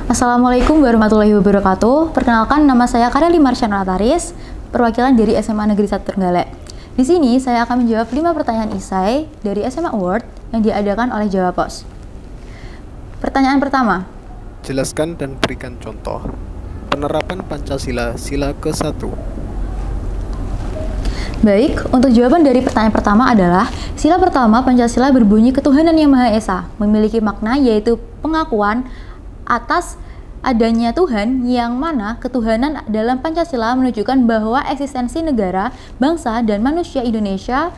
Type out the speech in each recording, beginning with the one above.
Assalamualaikum warahmatullahi wabarakatuh. Perkenalkan, nama saya Karyali Marsyana Ataris, perwakilan dari SMA Negeri 1 Trenggalek. Di sini saya akan menjawab 5 pertanyaan esai dari SMA Award yang diadakan oleh Jawa Pos. Pertanyaan pertama. Jelaskan dan berikan contoh penerapan Pancasila sila ke-1. Baik, untuk jawaban dari pertanyaan pertama adalah sila pertama Pancasila berbunyi ketuhanan yang Maha Esa, memiliki makna yaitu pengakuan atas adanya Tuhan, yang mana ketuhanan dalam Pancasila menunjukkan bahwa eksistensi negara, bangsa, dan manusia Indonesia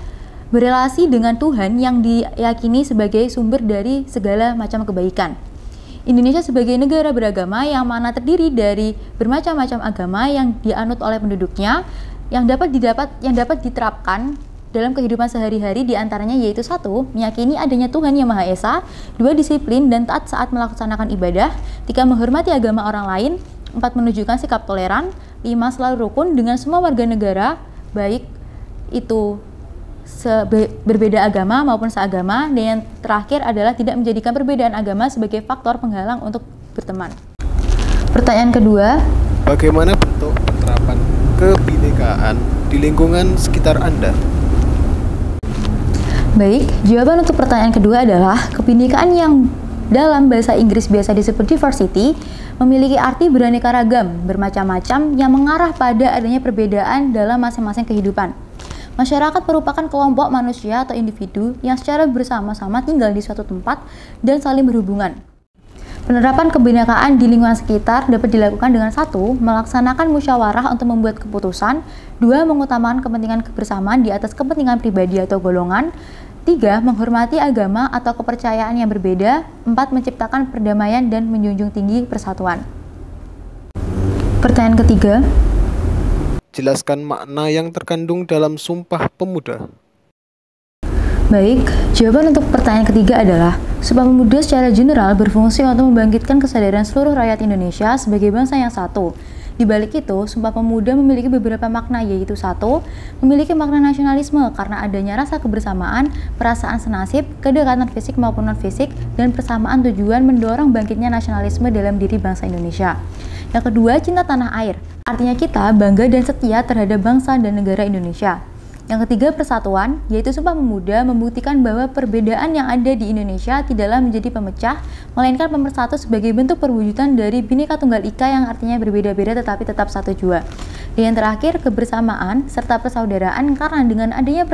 berelasi dengan Tuhan yang diyakini sebagai sumber dari segala macam kebaikan. Indonesia sebagai negara beragama yang mana terdiri dari bermacam-macam agama yang dianut oleh penduduknya, yang dapat diterapkan dalam kehidupan sehari-hari, diantaranya yaitu 1. Meyakini adanya Tuhan yang Maha Esa, 2. Disiplin dan taat saat melaksanakan ibadah, 3. Menghormati agama orang lain, 4. Menunjukkan sikap toleran, 5. Selalu rukun dengan semua warga negara, baik itu berbeda agama maupun seagama, dan yang terakhir adalah tidak menjadikan perbedaan agama sebagai faktor penghalang untuk berteman. Pertanyaan kedua, bagaimana bentuk penerapan kebinekaan di lingkungan sekitar Anda? Baik, jawaban untuk pertanyaan kedua adalah kebinekaan yang dalam bahasa Inggris biasa disebut diversity memiliki arti beraneka ragam, bermacam-macam yang mengarah pada adanya perbedaan dalam masing-masing kehidupan. Masyarakat merupakan kelompok manusia atau individu yang secara bersama-sama tinggal di suatu tempat dan saling berhubungan. Penerapan kebinekaan di lingkungan sekitar dapat dilakukan dengan 1. Melaksanakan musyawarah untuk membuat keputusan, 2. Mengutamakan kepentingan kebersamaan di atas kepentingan pribadi atau golongan, 3. Menghormati agama atau kepercayaan yang berbeda, 4. Menciptakan perdamaian dan menjunjung tinggi persatuan. Pertanyaan ketiga, jelaskan makna yang terkandung dalam Sumpah Pemuda. baik, jawaban untuk pertanyaan ketiga adalah Sumpah Pemuda secara general berfungsi untuk membangkitkan kesadaran seluruh rakyat Indonesia sebagai bangsa yang satu. Di balik itu, Sumpah Pemuda memiliki beberapa makna, yaitu 1. Memiliki makna nasionalisme karena adanya rasa kebersamaan, perasaan senasib, kedekatan fisik maupun non-fisik, dan persamaan tujuan mendorong bangkitnya nasionalisme dalam diri bangsa Indonesia. Yang kedua, cinta tanah air. Artinya kita bangga dan setia terhadap bangsa dan negara Indonesia. Yang ketiga, persatuan, yaitu Sumpah Pemuda membuktikan bahwa perbedaan yang ada di Indonesia tidaklah menjadi pemecah, melainkan pemersatu sebagai bentuk perwujudan dari Bhinneka Tunggal Ika yang artinya berbeda-beda tetapi tetap satu jua. Dan yang terakhir, kebersamaan serta persaudaraan karena dengan adanya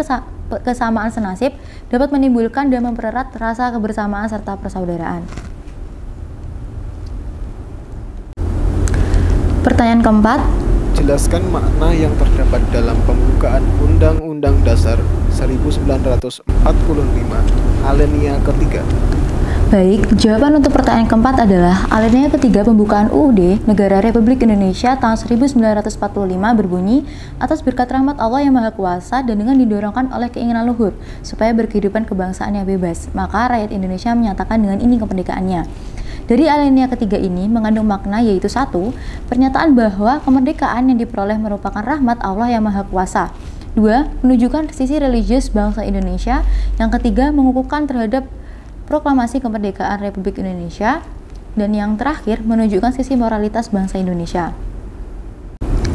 kesamaan senasib dapat menimbulkan dan mempererat rasa kebersamaan serta persaudaraan. Pertanyaan keempat, jelaskan makna yang terdapat dalam pembukaan Undang-Undang Dasar 1945 alinea ketiga. baik, jawaban untuk pertanyaan keempat adalah alinea ketiga pembukaan UUD Negara Republik Indonesia tahun 1945 berbunyi, atas berkat rahmat Allah yang Maha Kuasa dan dengan didorongkan oleh keinginan luhur supaya berkehidupan kebangsaan yang bebas, maka rakyat Indonesia menyatakan dengan ini kemerdekaannya. Dari alinea ketiga ini mengandung makna, yaitu 1. Pernyataan bahwa kemerdekaan yang diperoleh merupakan rahmat Allah yang Maha Kuasa. 2. Menunjukkan sisi religius bangsa Indonesia. Yang ketiga, mengukuhkan terhadap proklamasi kemerdekaan Republik Indonesia. Dan yang terakhir, menunjukkan sisi moralitas bangsa Indonesia.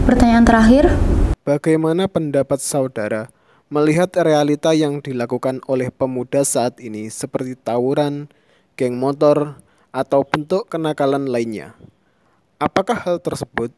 Pertanyaan terakhir, bagaimana pendapat saudara melihat realita yang dilakukan oleh pemuda saat ini seperti tawuran, geng motor, atau bentuk kenakalan lainnya? Apakah hal tersebut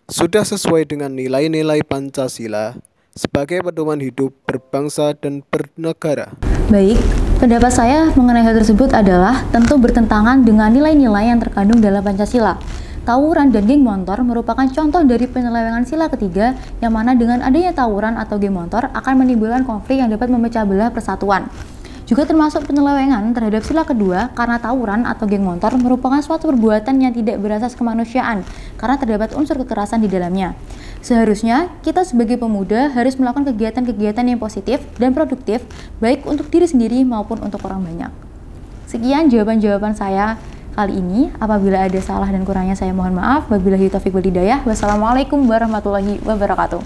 sudah sesuai dengan nilai-nilai Pancasila sebagai pedoman hidup berbangsa dan bernegara? baik, pendapat saya mengenai hal tersebut adalah tentu bertentangan dengan nilai-nilai yang terkandung dalam Pancasila. Tawuran dan geng motor merupakan contoh dari penyelewengan sila ketiga, yang mana dengan adanya tawuran atau geng motor akan menimbulkan konflik yang dapat memecah belah persatuan. Juga termasuk penyelewengan terhadap sila kedua karena tawuran atau geng motor merupakan suatu perbuatan yang tidak berasas kemanusiaan karena terdapat unsur kekerasan di dalamnya. Seharusnya kita sebagai pemuda harus melakukan kegiatan-kegiatan yang positif dan produktif baik untuk diri sendiri maupun untuk orang banyak. Sekian jawaban-jawaban saya kali ini. Apabila ada salah dan kurangnya saya mohon maaf. Wabillahi taufiq wal hidayah. Wassalamualaikum warahmatullahi wabarakatuh.